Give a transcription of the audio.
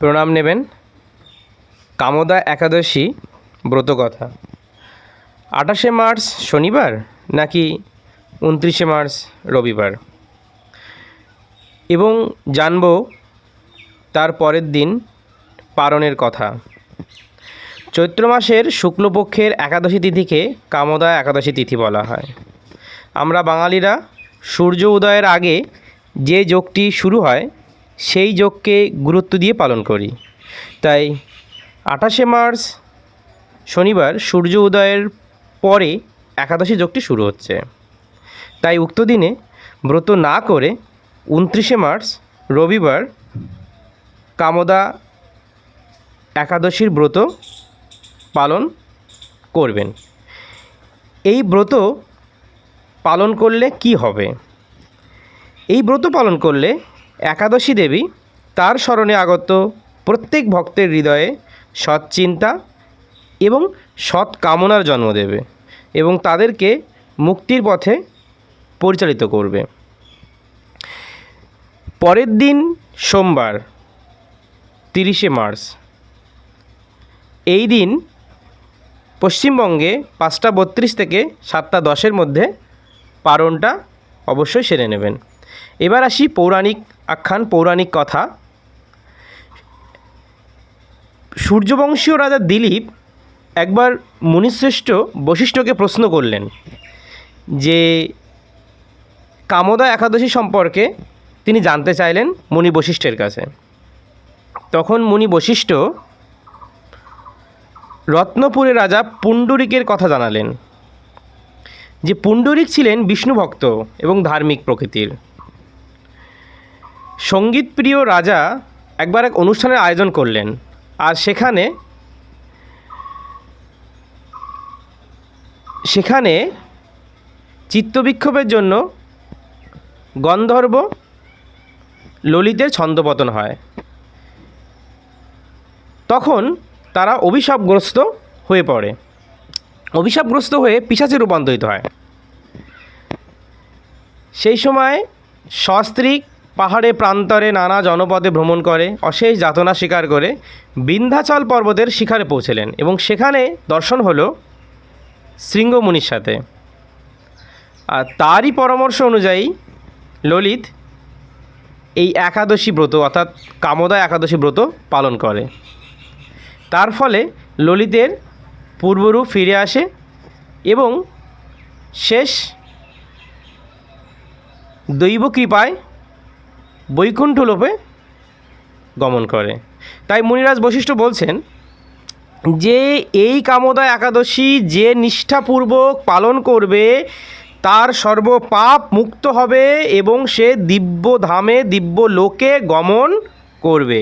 প্রণাম নেবেন। কামোদা একাদশী ব্রতকথা। 28শে মার্চ শনিবার নাকি 29শে মার্চ রবিবার, এবং জানব তার পরের দিন পারণের কথা। চৈত্র মাসের শুক্লপক্ষের একাদশী তিথিকে কামোদা একাদশী তিথি বলা হয়। আমরা বাঙালিরা সূর্য উদয়ের আগে যে যোগটি শুরু হয় সেই যোগকে গুরুত্ব দিয়ে পালন করি। তাই 28শে মার্চ শনিবার সূর্য উদয়ের পরে একাদশী যোগটি শুরু হচ্ছে। তাই উক্ত দিনে ব্রত না করে 29শে মার্চ রবিবার কামোদা একাদশীর ব্রত পালন করবেন। এই ব্রত পালন করলে কি হবে? এই ব্রত পালন করলে একাদশী দেবী তার শরণে আগত প্রত্যেক ভক্তের হৃদয়ে সৎ চিন্তা এবং সৎ কামনার জন্ম দেবে এবং তাদেরকে মুক্তির পথে পরিচালিত করবে। পরের দিন সোমবার 30শে মার্চ, এই দিন পশ্চিমবঙ্গে 5:32 থেকে 7:10 মধ্যে পারণটা অবশ্যই সেরে নেবেন। এবার আসি পৌরাণিক আখ্যান, পৌরাণিক কথা। সূর্যবংশীয় রাজা দিলীপ একবার মুনিশ্রেষ্ঠ বশিষ্ঠকে প্রশ্ন করলেন যে কামোদা একাদশী সম্পর্কে তিনি জানতে চাইলেন মুনি বশিষ্ঠের কাছে। তখন মুনি বশিষ্ঠ রত্নপুরের রাজা পুণ্ডরিকের কথা জানালেন যে পুণ্ডরিক ছিলেন বিষ্ণু ভক্ত এবং ধার্মিক প্রকৃতির। সঙ্গীতপ্রিয় রাজা একবার এক অনুষ্ঠানের আয়োজন করলেন, আর সেখানে চিত্তবিক্ষোভের জন্য গন্ধর্ব ললিতের ছন্দপতন হয়। তখন তারা অভিশাপগ্রস্ত হয়ে পড়ে, অভিশাপগ্রস্ত হয়ে পিশাচে রূপান্তরিত হয়। সেই সময় সস্ত্রীক পাহাড়ে প্রান্তরে নানা জনপদে ভ্রমণ করে অশেষ যাতনা স্বীকার করে বিন্ধ্যাচল পর্বতের শিখরে পৌঁছলেন এবং সেখানে দর্শন হলো শৃঙ্গমুনির সাথে। আর তারই পরামর্শ অনুযায়ী ললিত এই একাদশী ব্রত অর্থাৎ কামোদা একাদশী ব্রত পালন করে। তার ফলে ললিতের পূর্বরূপ ফিরে আসে এবং শেষ দৈব কৃপায় বৈকুণ্ঠ লোকে গমন করে। তাই মুনিরাজ বশিষ্ঠ বলছেন যে এই কামোদা একাদশী যে নিষ্ঠাপূর্বক পালন করবে তার সর্বপাপ মুক্ত হবে এবং সে দিব্য ধামে দিব্য লোকে গমন করবে।